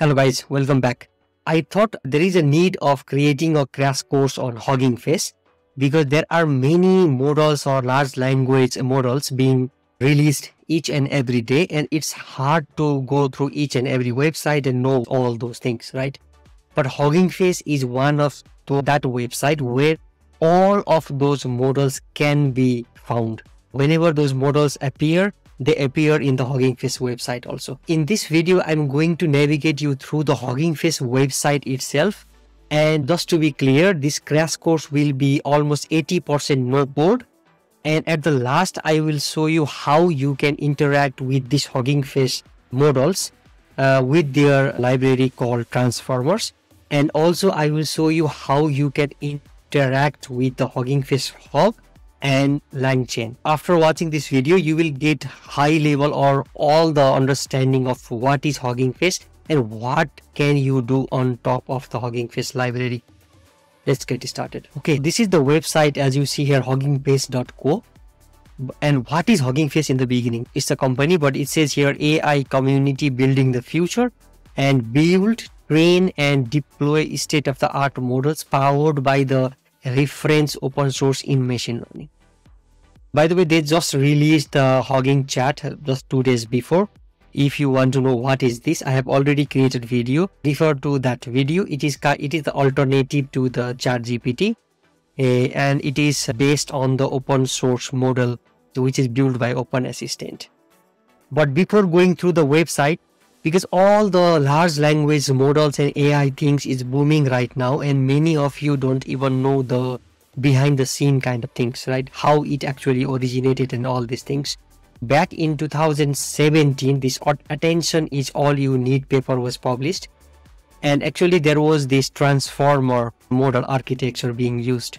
Hello guys, welcome back. I thought there is a need of creating a crash course on Hugging Face because there are many models or large language models being released each and every day, and it's hard to go through each and every website and know all those things, right? But Hugging Face is one of that website where all of those models can be found. Whenever those models appear, they appear in the Hugging Face website also. In this video, I'm going to navigate you through the Hugging Face website itself. And just to be clear, this crash course will be almost 80% no code. And at the last, I will show you how you can interact with these Hugging Face models with their library called Transformers. And also, I will show you how you can interact with the Hugging Face Hub and LangChain. After watching this video, you will get high level or all the understanding of what is Hugging Face and what can you do on top of the Hugging Face library. Let's get started. Okay, this is the website as you see here, huggingface.co. And what is Hugging Face in the beginning? It's a company, but it says here AI community building the future and build, train and deploy state-of-the-art models powered by the reference open source in machine learning. By the way, they just released the Hugging Chat just 2 days before. If you want to know what is this, I have already created video. Refer to that video. It is the alternative to the chatgpt, and it is based on the open source model which is built by Open Assistant. But before going through the website, because all the large language models and AI things is booming right now, and many of you don't even know the behind the scene kind of things, right? How it actually originated and all these things. Back in 2017, this Attention is All You Need paper was published. And actually there was this transformer model architecture being used.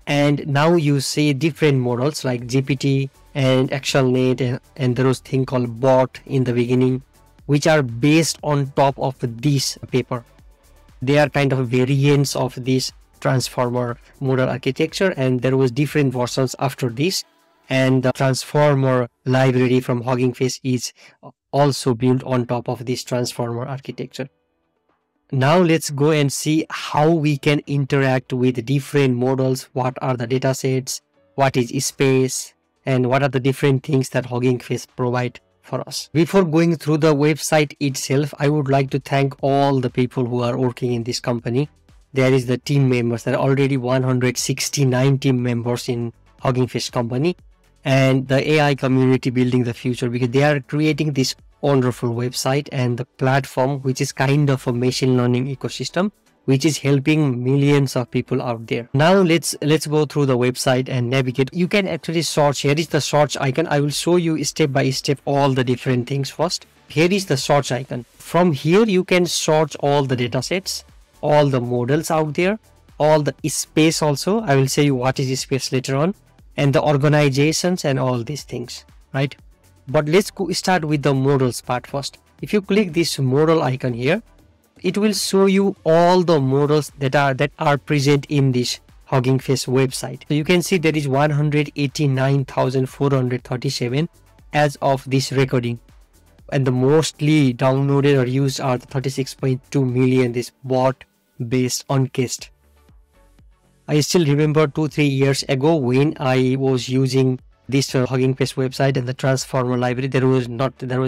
And now you see different models like GPT and ActionNet and there was thing called bot in the beginning, which are based on top of this paper. They are kind of variants of this transformer model architecture, and there was different versions after this. And the transformer library from Hugging Face is also built on top of this transformer architecture. Now let's go and see how we can interact with different models. What are the datasets? What is space? And what are the different things that Hugging Face provide for us. Before going through the website itself, I would like to thank all the people who are working in this company. There is the team members. There are already 169 team members in Hugging Face company, and the AI community building the future, because they are creating this wonderful website and the platform which is kind of a machine learning ecosystem which is helping millions of people out there. Now let's go through the website and navigate. You can actually search. Here is the search icon. I will show you step by step all the different things first. Here is the search icon. From here you can search all the datasets, all the models out there, all the space also. I will show you what is space later on, and the organizations and all these things, right? But let's start with the models part first. If you click this model icon here, it will show you all the models that are present in this Hugging Face website. So you can see there is 189,437 as of this recording, and the mostly downloaded or used are the 36.2 million this bot based on cast. I still remember 2-3 years ago when I was using this Hugging Face website and the transformer library, there was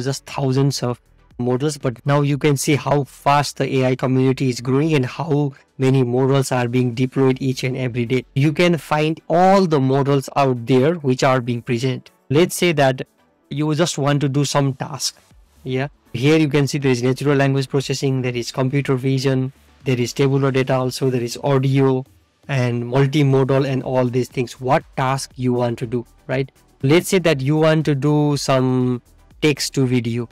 just thousands of models, but now you can see how fast the AI community is growing and how many models are being deployed each and every day. You can find all the models out there which are being present. Let's say that you just want to do some task. Yeah, here you can see there is natural language processing, there is computer vision, there is tabular data also, there is audio and multimodal and all these things. What task you want to do, right? Let's say that you want to do some text to video.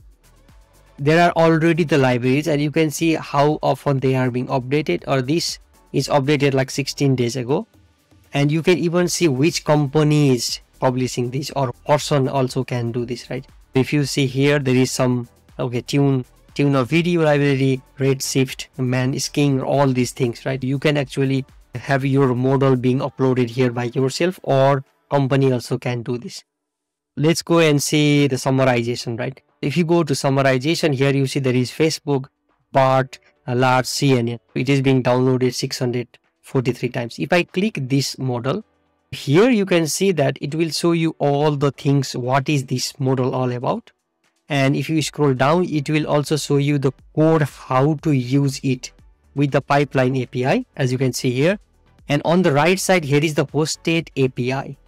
There are already the libraries, and you can see how often they are being updated, or this is updated like 16 days ago. And you can even see which company is publishing this, or person also can do this, right? If you see here, there is some tune of video library, Redshift, Mansking, all these things, right? You can actually have your model being uploaded here by yourself, or company also can do this. Let's go and see the summarization, right? If you go to summarization, here you see there is Facebook, part a large CNN. It is being downloaded 643 times. If I click this model, here you can see that it will show you all the things, what is this model all about. And if you scroll down, it will also show you the code, how to use it with the pipeline API, as you can see here. And on the right side, here is the hosted API.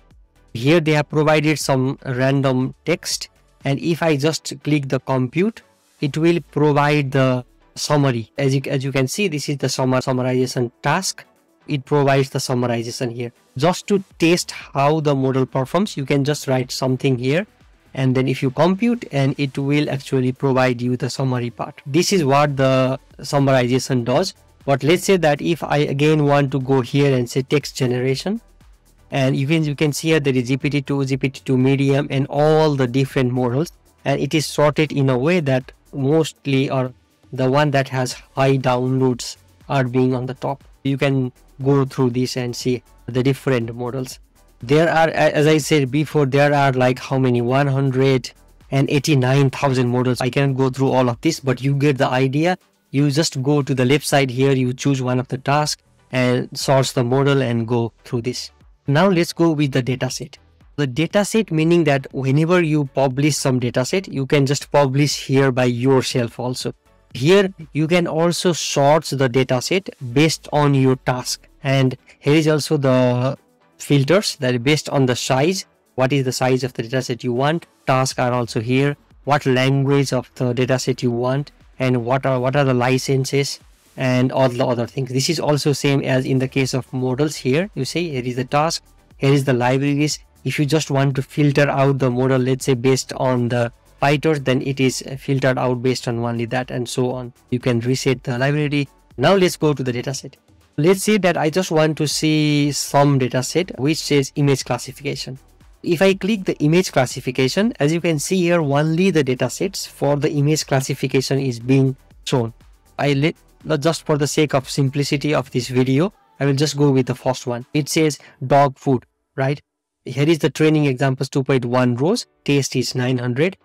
Here they have provided some random text. And if I just click the compute, it will provide the summary. As you can see, this is the summarization task. It provides the summarization here. Just to test how the model performs, you can just write something here. And then if you compute, and it will actually provide you the summary part. This is what the summarization does. But let's say that if I again want to go here and say text generation, and you can see here there is GPT-2 medium and all the different models, and it is sorted in a way that mostly, or the one that has high downloads, are being on the top. You can go through this and see the different models. There are, as I said before, there are like how many, 189,000 models. I cannot go through all of this, but you get the idea. You just go to the left side here, you choose one of the tasks and source the model and go through this. Now let's go with the dataset. The dataset meaning that whenever you publish some dataset, you can just publish here by yourself also. Here you can also sort the dataset based on your task. And here is also the filters that are based on the size. What is the size of the dataset you want? Tasks are also here. What language of the dataset you want, and what are the licenses, and all the other things. This is also same as in the case of models. Here you see, here is the task, here is the libraries. If you just want to filter out the model, let's say based on the fighters, then it is filtered out based on only that, and so on. You can reset the library. Now let's go to the dataset. Let's say that I just want to see some dataset which says image classification. If I click the image classification, as you can see here, only the datasets for the image classification is being shown. Just for the sake of simplicity of this video, I will just go with the first one. It says dog food, right? Here is the training examples 2.1 rows. Taste is 900.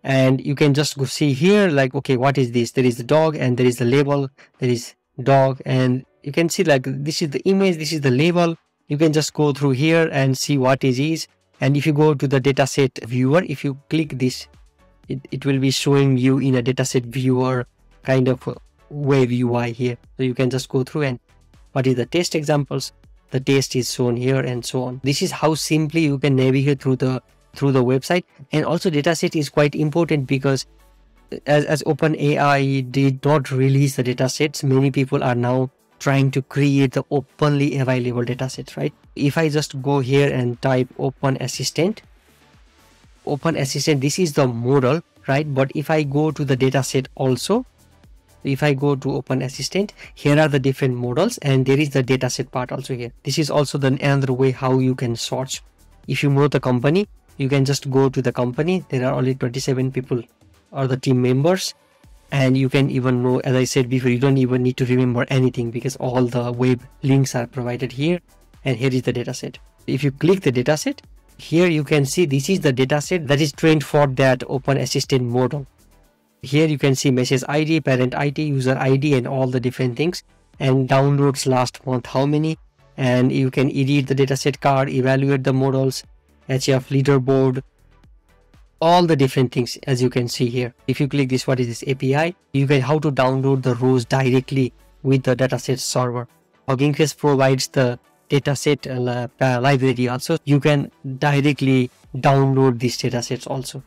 And you can just go see here, like, okay, what is this? There is the dog and there is the label. There is dog, and you can see like this is the image, this is the label. You can just go through here and see what it is. And if you go to the dataset viewer, if you click this, it will be showing you in a dataset viewer kind of wave UI here. So you can just go through, and what is the test examples? The test is shown here, and so on. This is how simply you can navigate through the website. And also dataset is quite important because as OpenAI did not release the datasets, many people are now trying to create the openly available datasets, right? If I just go here and type Open Assistant, this is the model, right? But if I go to the dataset also, if I go to Open Assistant, here are the different models, and there is the dataset part also here. This is also another way how you can search. If you know the company, you can just go to the company. There are only 27 people or the team members. And you can even know, as I said before, you don't even need to remember anything because all the web links are provided here. And here is the dataset. If you click the dataset, here you can see this is the dataset that is trained for that Open Assistant model. Here you can see message ID, parent ID, user ID, and all the different things. And downloads last month, how many. And you can edit the dataset card, evaluate the models, HF leaderboard, all the different things as you can see here. If you click this, what is this API? You can how to download the rows directly with the dataset server. Huggingface provides the dataset library also. You can directly download these datasets also.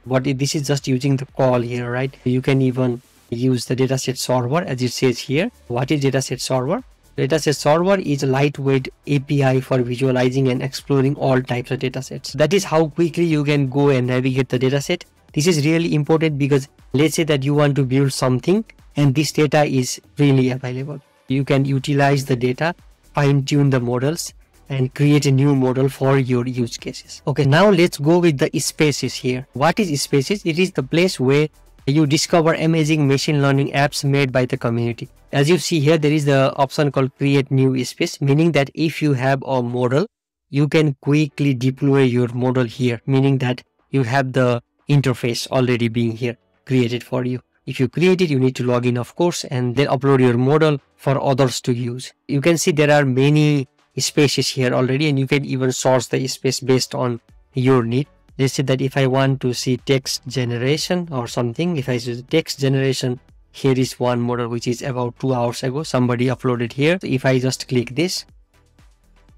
But this is just using the call here, right? You can even use the dataset server as it says here. What is dataset server? Dataset server is a lightweight API for visualizing and exploring all types of datasets. That is how quickly you can go and navigate the dataset. This is really important because let's say that you want to build something and this data is really available. You can utilize the data, fine-tune the models, and create a new model for your use cases. Okay, now let's go with the spaces here. What is spaces? It is the place where you discover amazing machine learning apps made by the community. As you see here, there is the option called create new space, meaning that if you have a model, you can quickly deploy your model here, meaning that you have the interface already being here created for you. If you create it, you need to log in, of course, and then upload your model for others to use. You can see there are many spaces here already, and you can even source the space based on your need. Let's say that if I want to see text generation or something, if I use text generation, here is one model which is about 2 hours ago somebody uploaded here. So if I just click this,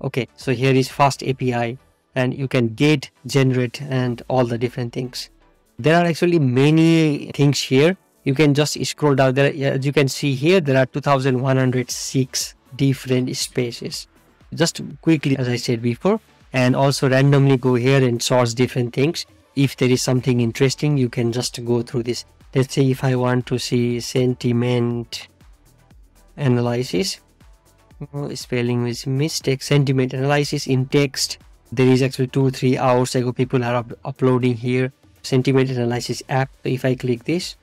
okay, so here is fast API, and you can get, generate, and all the different things. There are actually many things here. You can just scroll down there. As you can see here, there are 2106 different spaces. Just quickly, as I said before, and also randomly go here and source different things. If there is something interesting, you can just go through this. Let's say if I want to see sentiment analysis, spelling is mistake, sentiment analysis in text. There is actually 2-3 hours ago people are uploading here sentiment analysis app. So if I click this,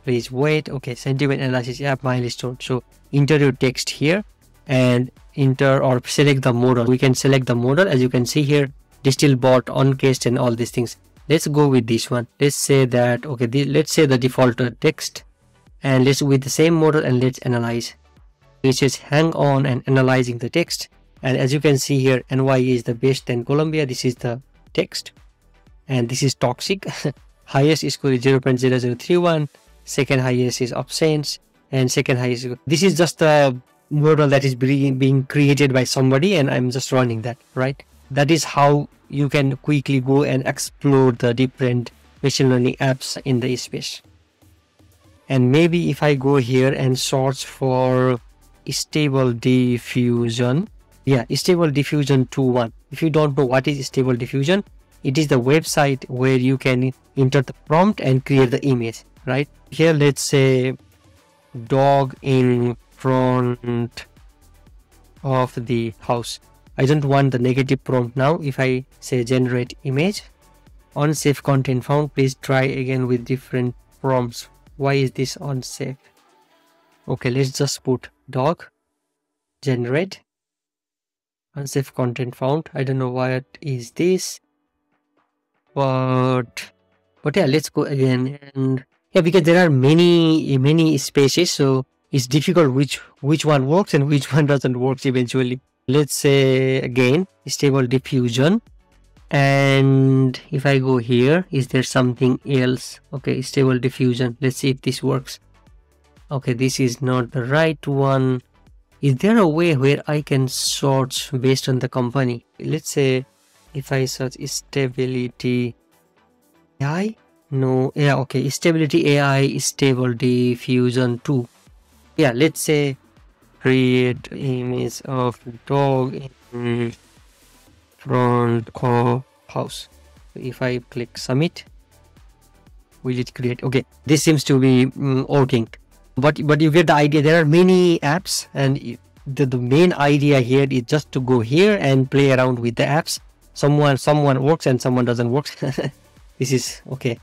please wait. Okay, sentiment analysis app milestone. So enter your text here and enter or select the model. We can select the model. As you can see here, Distilbot, Oncast, and all these things. Let's go with this one. Let's say that, okay, let's say the default text, and let's with the same model, and let's analyze. It says hang on and analyzing the text. And as you can see here, NY is the best and Colombia. This is the text, and this is toxic. Highest score is 0.0031. Second highest is obscene, and second highest. This is just a model that is being created by somebody, and I'm just running that, right? That is how you can quickly go and explore the different machine learning apps in the space. And maybe if I go here and search for stable diffusion, yeah, stable diffusion 2.1. If you don't know what is stable diffusion, it is the website where you can enter the prompt and create the image, right? Here, let's say dog in front of the house. I don't want the negative prompt now. If I say generate image, unsafe content found, please try again with different prompts. Why is this unsafe? Okay, let's just put dog, generate, unsafe content found. I don't know what is this, but yeah, let's go again. And yeah, because there are many spaces, so it's difficult which one works and which one doesn't work eventually. Let's say again stable diffusion, and if I go here, is there something else? Okay, stable diffusion. Let's see if this works. Okay, this is not the right one. Is there a way where I can search based on the company? Let's say if I search stability AI, no, yeah, okay, stability AI, stable diffusion 2. Yeah, let's say create image of dog in front of house. If I click submit, will it create? Okay, this seems to be working, but you get the idea. There are many apps, and the main idea here is just to go here and play around with the apps. Someone works and someone doesn't work. This is okay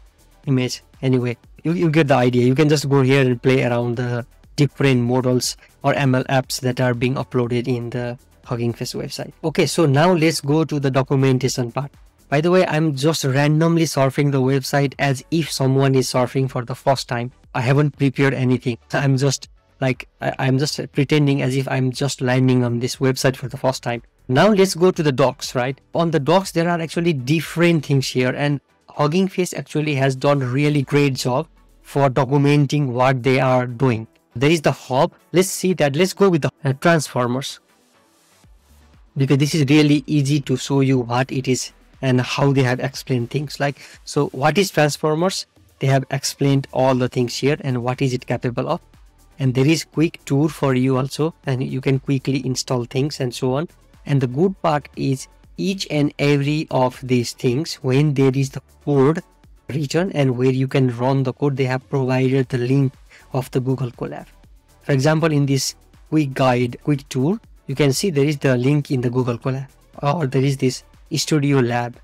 image. Anyway, you get the idea. You can just go here and play around the different models or ML apps that are being uploaded in the Huggingface website. Okay, so now let's go to the documentation part. By the way, I'm just randomly surfing the website as if someone is surfing for the first time. I haven't prepared anything. I'm just like, I'm just pretending as if I'm just landing on this website for the first time. Now let's go to the docs, right? On the docs, there are actually different things here, and Huggingface actually has done a really great job for documenting what they are doing. There is the hub. Let's see that. Let's go with the transformers, because this is really easy to show you what it is and how they have explained things. Like, so what is transformers? They have explained all the things here and what is it capable of. And there is quick tour for you also, and you can quickly install things and so on. And the good part is each and every of these things, when there is the code written and where you can run the code, they have provided the link of the Google Colab. For example, in this quick guide, quick tour, you can see there is the link in the Google Colab, or there is this Studio Lab.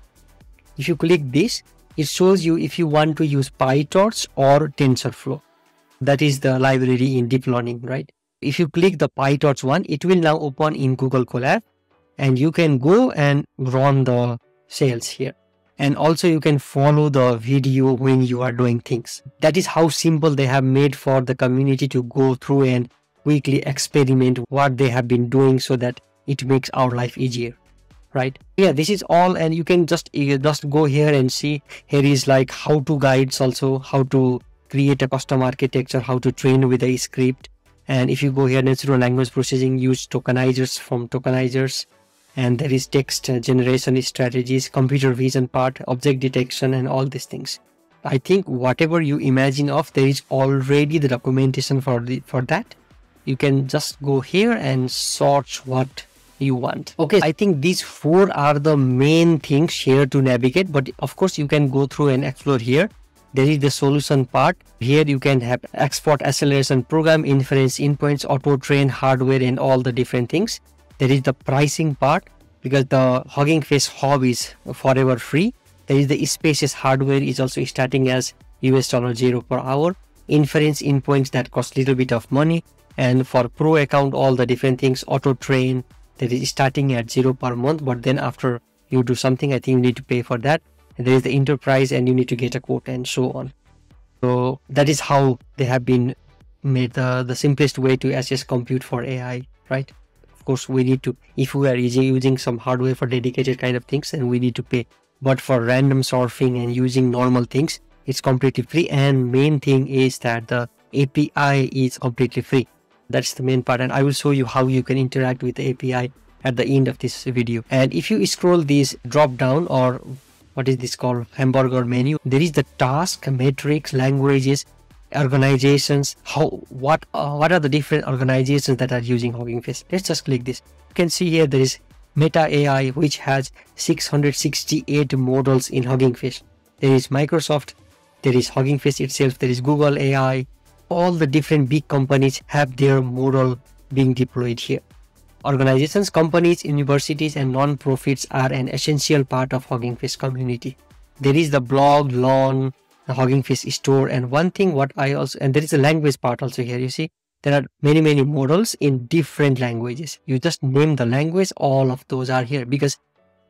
If you click this, it shows you if you want to use PyTorch or TensorFlow. That is the library in deep learning, right? If you click the PyTorch one, it will now open in Google Colab, and you can go and run the cells here. And also you can follow the video when you are doing things. That is how simple they have made for the community to go through and quickly experiment what they have been doing, so that it makes our life easier, right? Yeah, this is all, and you can just go here and see. Here is like how to guides, also how to create a custom architecture, how to train with a script. And if you go here, natural language processing, use tokenizers from Tokenizers. And there is text generation strategies, computer vision part, object detection, and all these things. I think whatever you imagine of, there is already the documentation for that. You can just go here and search what you want. Okay, I think these 4 are the main things here to navigate, but of course you can go through and explore here. There is the solution part. Here you can have export acceleration program, inference endpoints, auto train hardware, and all the different things. There is the pricing part, because the Huggingface Hub is forever free. There is the spacious hardware is also starting as $0 per hour. Inference endpoints that cost little bit of money. And for pro account, all the different things, auto train, that is starting at $0 per month. But then after you do something, I think you need to pay for that. And there is the enterprise, and you need to get a quote and so on. So that is how they have been made the simplest way to assess compute for AI, right? Of course, we need to, if we are using some hardware for dedicated kind of things, then we need to pay. But for random surfing and using normal things, it's completely free. And main thing is that the API is completely free. That's the main part. And I will show you how you can interact with the API at the end of this video. And if you scroll this drop down, or what is this called, hamburger menu, there is the task, metrics, languages, organizations, what are the different organizations that are using Hugging Face. Let's just click this. You can see here there is Meta AI, which has 668 models in Hugging Face. There is Microsoft, there is Hugging Face itself, there is Google AI. All the different big companies have their model being deployed here. Organizations, companies, universities, and non-profits are an essential part of Hugging Face community. There is the blog, LLM, the Hugging Face store, and one thing what I also, and there is a language part also here. You see, there are many models in different languages. You just name the language, all of those are here, because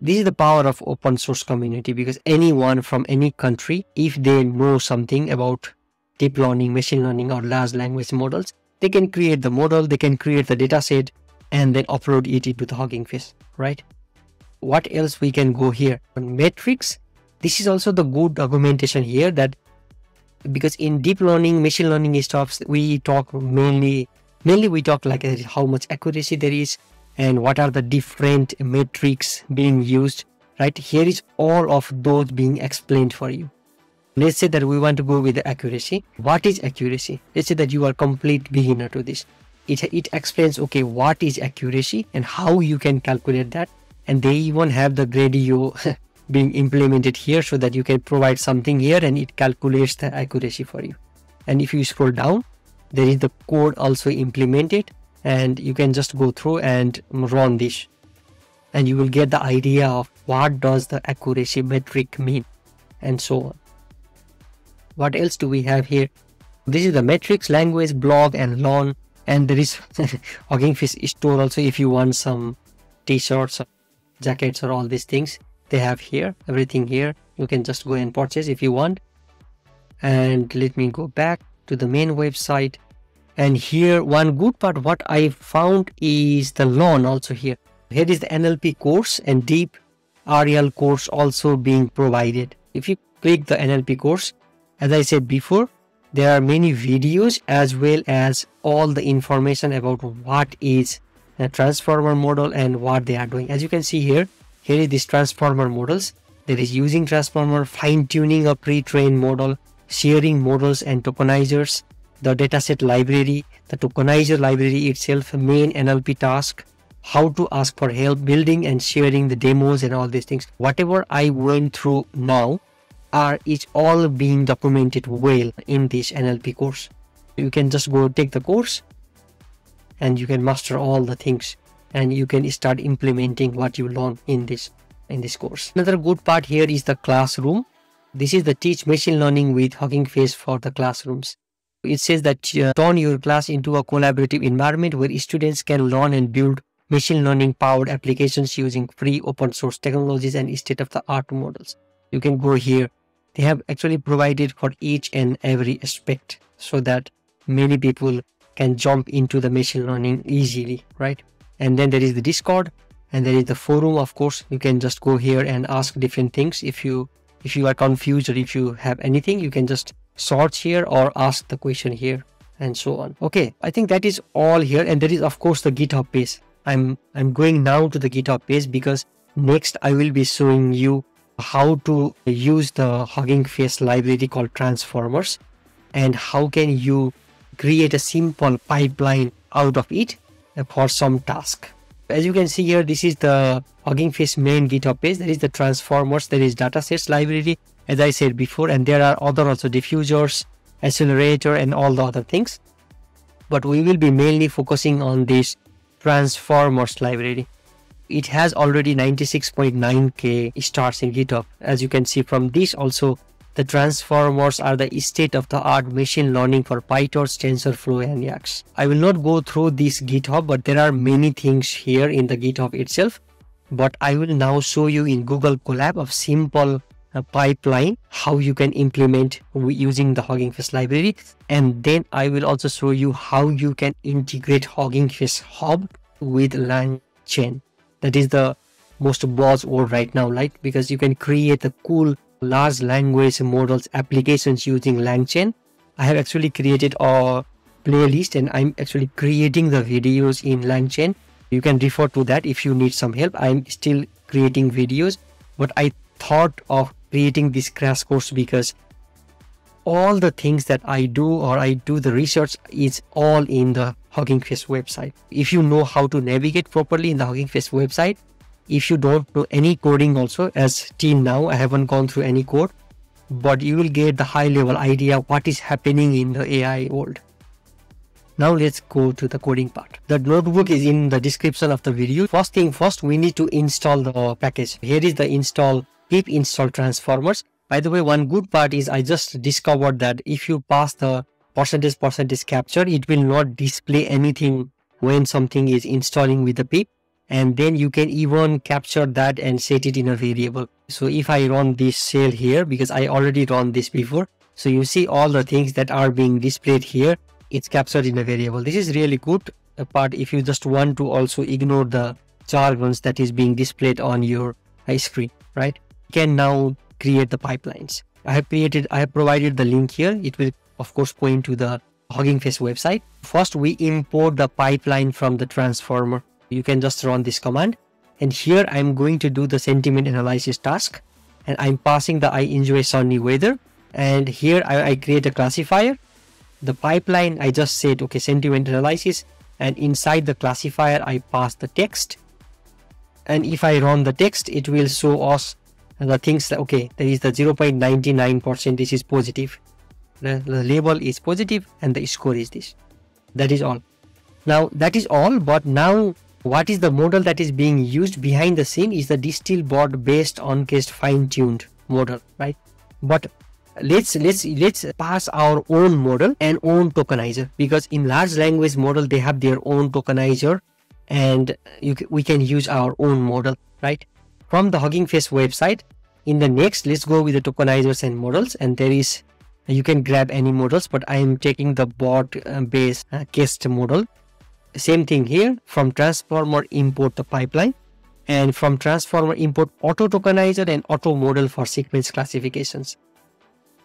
this is the power of open source community. Because anyone from any country, if they know something about deep learning, machine learning, or large language models, they can create the model, they can create the data set, and then upload it into the Hugging Face, right? What else we can go here? On metrics, this is also the good documentation here, that because in deep learning, machine learning stuffs, we talk mainly we talk like how much accuracy there is and what are the different metrics being used, right? Here is all of those being explained for you. Let's say that we want to go with the accuracy. What is accuracy? Let's say that you are complete beginner to this. It explains, okay, what is accuracy and how you can calculate that. And they even have the Gradio being implemented here, so that you can provide something here and it calculates the accuracy for you. And if you scroll down, there is the code also implemented, and you can just go through and run this, and you will get the idea of what does the accuracy metric mean, and so on. What else do we have here? This is the metrics, language, blog, and LLM. And there is Hugging Face store also. If you want some t-shirts, jackets, or all these things, they have here, everything here. You can just go and purchase if you want. And let me go back to the main website. And here, one good part what I found is the LLM also here. Here is the NLP course and deep RL course also being provided. If you click the NLP course, as I said before, there are many videos as well as all the information about what is a transformer model and what they are doing. As you can see here, here is this transformer models. There is using transformer, fine-tuning a pre-trained model, sharing models and tokenizers, the dataset library, the tokenizer library itself, main NLP task, how to ask for help, building and sharing the demos and all these things. Whatever I went through now is all being documented well in this NLP course. You can just go take the course and you can master all the things, and you can start implementing what you learn in this course. Another good part here is the classroom. This is the teach machine learning with Hugging Face for the classrooms. It says that turn your class into a collaborative environment where students can learn and build machine learning powered applications using free open source technologies and state of the art models. You can go here. They have actually provided for each and every aspect so that many people can jump into the machine learning easily, right? And then there is the Discord, and there is the forum. Of course, you can just go here and ask different things. If you are confused or if you have anything, you can just search here or ask the question here and so on. Okay, I think that is all here. And there is of course the GitHub page. I'm going now to the GitHub page because next I will be showing you how to use the Hugging Face library called transformers, and how can you create a simple pipeline out of it for some task. As you can see here, this is the Hugging Face main GitHub page. There is the transformers, there is datasets library, as I said before, and there are other also diffusers, accelerator, and all the other things. But we will be mainly focusing on this transformers library. It has already 96.9k stars in GitHub. As you can see from this also, the transformers are the state-of-the-art machine learning for PyTorch, TensorFlow, and Yax. I will not go through this GitHub, but there are many things here in the GitHub itself. But I will now show you in Google Colab of simple pipeline, how you can implement using the Hugging Face library. And then I will also show you how you can integrate Hugging Face Hub with LangChain. That is the most buzzword right now, right? Because you can create the cool large language models applications using LangChain. I have actually created a playlist and I'm actually creating the videos in LangChain. You can refer to that if you need some help. I'm still creating videos, but I thought of creating this crash course because all the things that I do, or I do the research, is all in the Hugging Face website. If you know how to navigate properly in the Hugging Face website, if you don't know any coding also, as till now I haven't gone through any code, but you will get the high level idea what is happening in the AI world. Now let's go to the coding part. The notebook is in the description of the video. First thing first, we need to install the package. Here is the install pip install transformers. By the way, one good part is I just discovered that if you pass the percentage capture, it will not display anything when something is installing with the pip. And then you can even capture that and set it in a variable. So if I run this shell here, because I already run this before, so you see all the things that are being displayed here, it's captured in a variable. This is really good part if you just want to also ignore the jargons that is being displayed on your screen, right? You can now create the pipelines. I have provided the link here. It will of course point to the Hugging Face website. First, we import the pipeline from the transformer. You can just run this command, and here I'm going to do the sentiment analysis task, and I'm passing the I enjoy sunny weather, and here I create a classifier. The pipeline, I just said okay, sentiment analysis, and inside the classifier I pass the text, and if I run the text, it will show us the things that okay, there is the 0.99%, this is positive, the label is positive, and the score is this. That is all. Now that is all, but now what is the model that is being used behind the scene is the distill bot based on case fine-tuned model, right? But let's pass our own model and own tokenizer, because in large language model they have their own tokenizer, and we can use our own model, right? From the Hugging Face website, in the next, let's go with the tokenizers and models, and there is you can grab any models, but I am taking the bot based case model. Same thing here. From transformer import the pipeline, and from transformer import auto tokenizer and auto model for sequence classifications.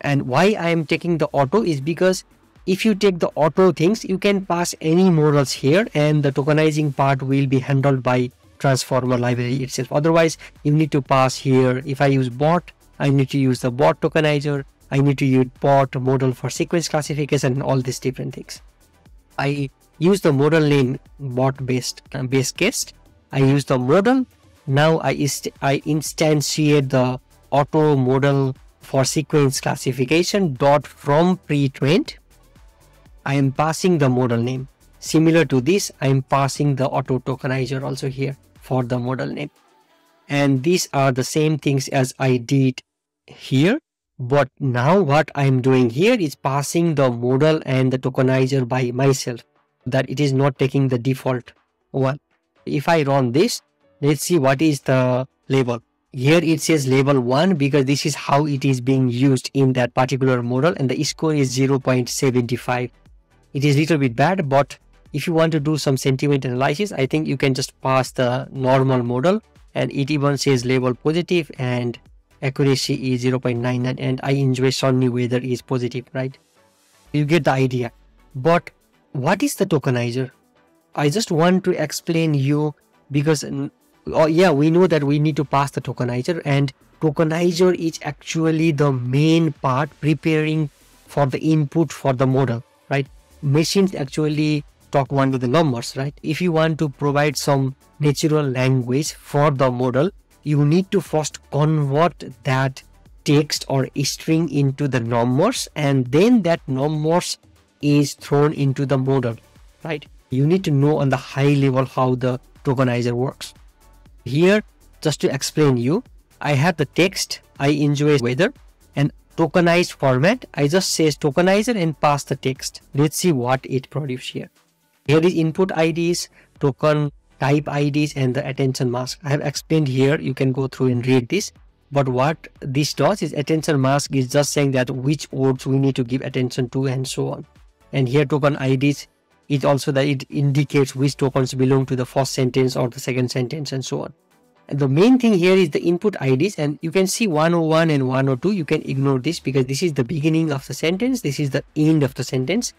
And why I am taking the auto is because if you take the auto things, you can pass any models here, and the tokenizing part will be handled by transformer library itself. Otherwise, you need to pass here. If I use bot, I need to use the bot tokenizer. I need to use bot model for sequence classification and all these different things. I use the model name bot based case. I use the model. Now I instantiate the auto model for sequence classification dot from pre-trained. I am passing the model name. Similar to this, I am passing the auto tokenizer also here for the model name. And these are the same things as I did here. But now what I am doing here is passing the model and the tokenizer by myself, that it is not taking the default one. If I run this, let's see what is the label. Here it says level 1 because this is how it is being used in that particular model, and the score is 0.75. It is a little bit bad, but if you want to do some sentiment analysis, I think you can just pass the normal model, and it even says level positive and accuracy is 0.99, and I enjoy sunny weather is positive, right? You get the idea. But what is the tokenizer? I just want to explain you because we know that we need to pass the tokenizer, and tokenizer is actually the main part preparing for the input for the model, right? Machines actually talk one to the numbers, right? If you want to provide some natural language for the model, you need to first convert that text or string into the numbers, and then that numbers is thrown into the model, right? You need to know on the high level how the tokenizer works. Here, just to explain you, I have the text, I enjoy weather, and tokenized format, I just says tokenizer and pass the text. Let's see what it produces here. Here is input IDs, token type IDs, and the attention mask. I have explained here, you can go through and read this. But what this does is attention mask is just saying that which words we need to give attention to and so on. And here token IDs, it also that it indicates which tokens belong to the first sentence or the second sentence and so on. And the main thing here is the input IDs, and you can see 101 and 102. You can ignore this because this is the beginning of the sentence, this is the end of the sentence.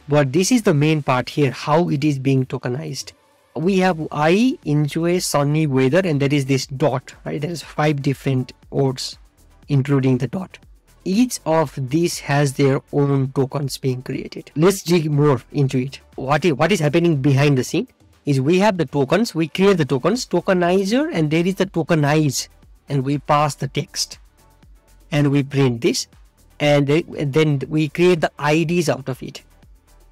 But this is the main part here, how it is being tokenized. We have I enjoy sunny weather, and there is this dot, right? There is 5 different words including the dot. Each of these has their own tokens being created. Let's dig more into it. What is happening behind the scene is we have the tokens, we create the tokens, tokenizer, and there is the tokenize, and we pass the text and we print this, and then we create the IDs out of it.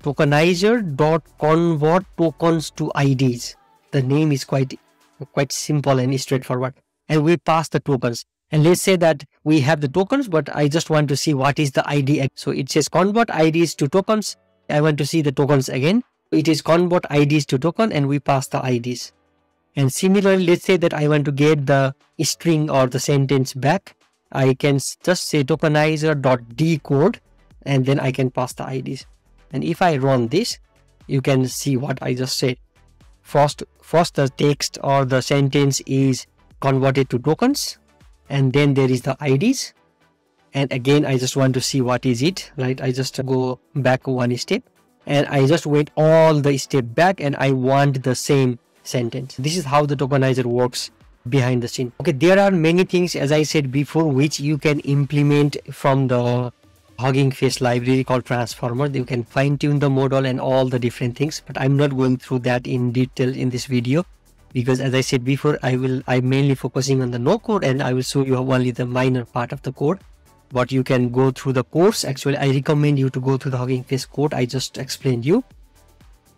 Tokenizer dot convert tokens to IDs. The name is quite simple and straightforward, and we pass the tokens. And let's say that we have the tokens, but I just want to see what is the ID. So it says convert IDs to tokens. I want to see the tokens again. It is convert IDs to token, and we pass the IDs. And similarly, let's say that I want to get the string or the sentence back. I can just say tokenizer.decode, and then I can pass the IDs. And if I run this, you can see what I just said. First the text or the sentence is converted to tokens, and then there is the IDs. And again, I just want to see what is it, right? I just go back one step, and I just wait all the step back, and I want the same sentence. This is how the tokenizer works behind the scene. Okay, there are many things, as I said before, which you can implement from the Huggingface library called transformer. You can fine tune the model and all the different things, but I'm not going through that in detail in this video, because as I said before, I'm mainly focusing on the no code, and I will show you only the minor part of the code. But you can go through the course. Actually, I recommend you to go through the Huggingface code I just explained you.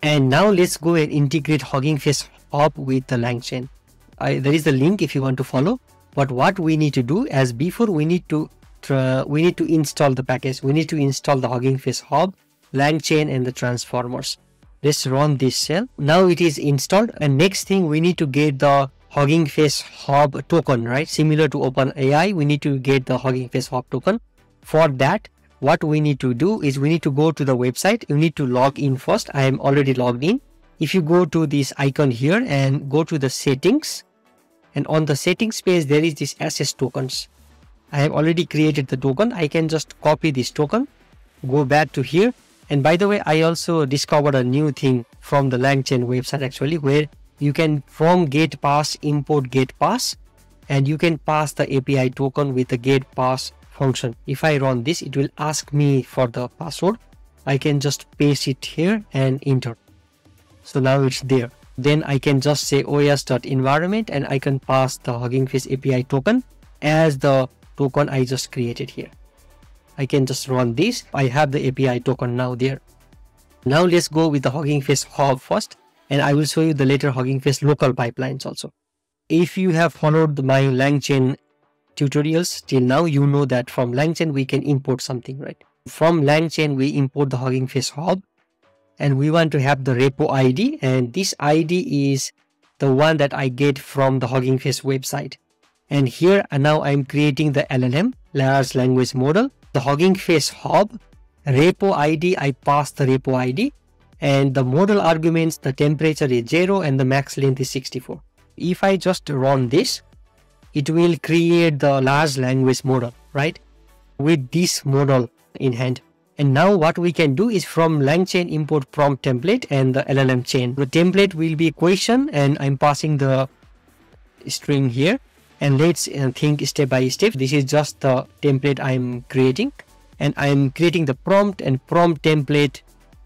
And now let's go and integrate Huggingface Hub with the LangChain. There is the link if you want to follow. But what we need to do, as before, we need to install the package. We need to install the Huggingface Hub, LangChain, and the transformers. Let's run this shell. Now it is installed, and next thing we need to get the Huggingface Hub token, right? Similar to openai, we need to get the Huggingface Hub token. For that, what we need to do is we need to go to the website. You need to log in first. I am already logged in. If you go to this icon here and go to the settings, and on the settings page there is this access tokens. I have already created the token. I can just copy this token, go back to here. And by the way, I also discovered a new thing from the LangChain website actually, where you can from get pass import get pass, and you can pass the API token with the get pass function. If I run this, it will ask me for the password. I can just paste it here and enter. So now it's there. Then I can just say os.environment, and I can pass the Huggingface API token as the token I just created here. I can just run this. I have the API token now there. Now let's go with the Huggingface Hub first, and I will show you the later Huggingface local pipelines also. If you have followed my LangChain tutorials till now, you know that from LangChain we can import something, right? From LangChain we import the Huggingface Hub, and we want to have the repo ID, and this ID is the one that I get from the Huggingface website. And here now I'm creating the LLM, large language model, the Huggingface Hub, repo ID, I pass the repo ID, and the model arguments, the temperature is 0 and the max length is 64. If I just run this, it will create the large language model, right? With this model in hand. And now what we can do is from LangChain import prompt template and the LLM chain. The template will be question and I'm passing the string here. And let's think step by step. This is just the template I'm creating. And I'm creating the prompt and prompt template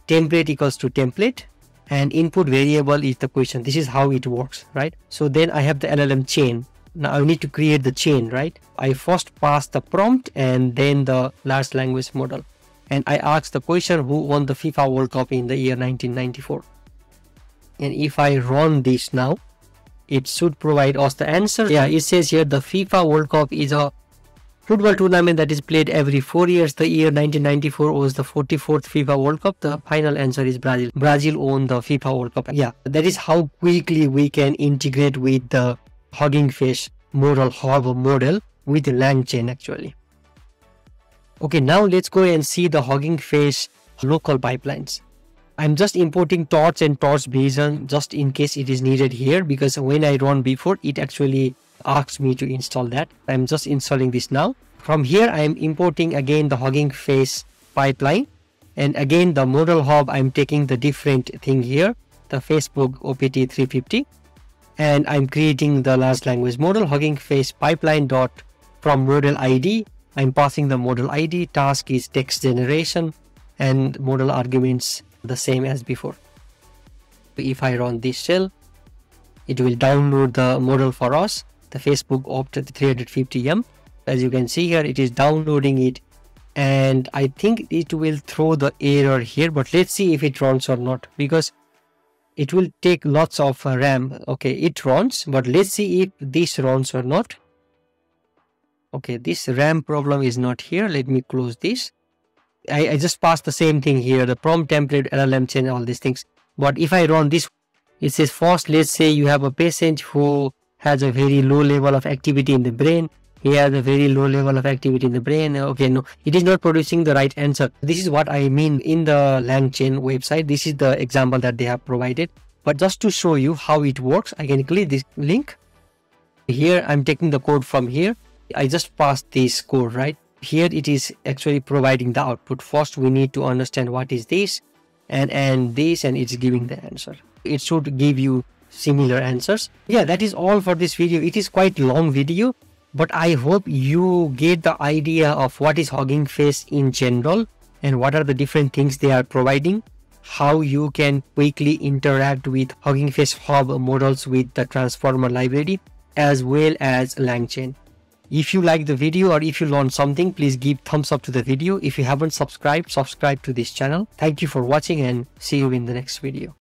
equals to template. And input variable is the question. This is how it works, right? So then I have the LLM chain. Now I need to create the chain, right? I first pass the prompt and then the large language model. And I ask the question, who won the FIFA World Cup in the year 1994? And if I run this now, it should provide us the answer. Yeah, it says here the FIFA World Cup is a football tournament that is played every 4 years. The year 1994 was the 44th FIFA World Cup. The final answer is Brazil. Brazil won the FIFA World Cup. Yeah, that is how quickly we can integrate with the Huggingface model hub model with LangChain actually. Okay, now let's go and see the Huggingface local pipelines. I'm just importing torch and torch vision just in case it is needed here, because when I run before, it actually asks me to install that. I'm just installing this now. From here, I'm importing again the Huggingface pipeline. And again, the model hub, I'm taking the different thing here, the Facebook OPT 350. And I'm creating the large language model, Huggingface pipeline dot from model ID. I'm passing the model ID, task is text generation, and model arguments the same as before. If I run this shell, it will download the model for us, the Facebook Opt 350M. As you can see here, it is downloading it, and I think it will throw the error here, but let's see if it runs or not, because it will take lots of RAM. Okay, it runs, but let's see if this runs or not. Okay, this RAM problem is not here. Let me close this. I just passed the same thing here, the prompt template, LLM chain, all these things. But if I run this, it says first, let's say you have a patient who has a very low level of activity in the brain. He has a very low level of activity in the brain. Okay, no, it is not producing the right answer. This is what I mean in the LangChain website. This is the example that they have provided. But just to show you how it works, I can click this link. Here, I'm taking the code from here. I just passed this code, right? Here it is actually providing the output. First, we need to understand what is this and this, and it's giving the answer. It should give you similar answers. Yeah, that is all for this video. It is quite long video, but I hope you get the idea of what is Huggingface in general and what are the different things they are providing, how you can quickly interact with Huggingface Hub models with the transformer library as well as LangChain. If you like the video or if you learned something, please give thumbs up to the video. If you haven't subscribed, subscribe to this channel. Thank you for watching and see you in the next video.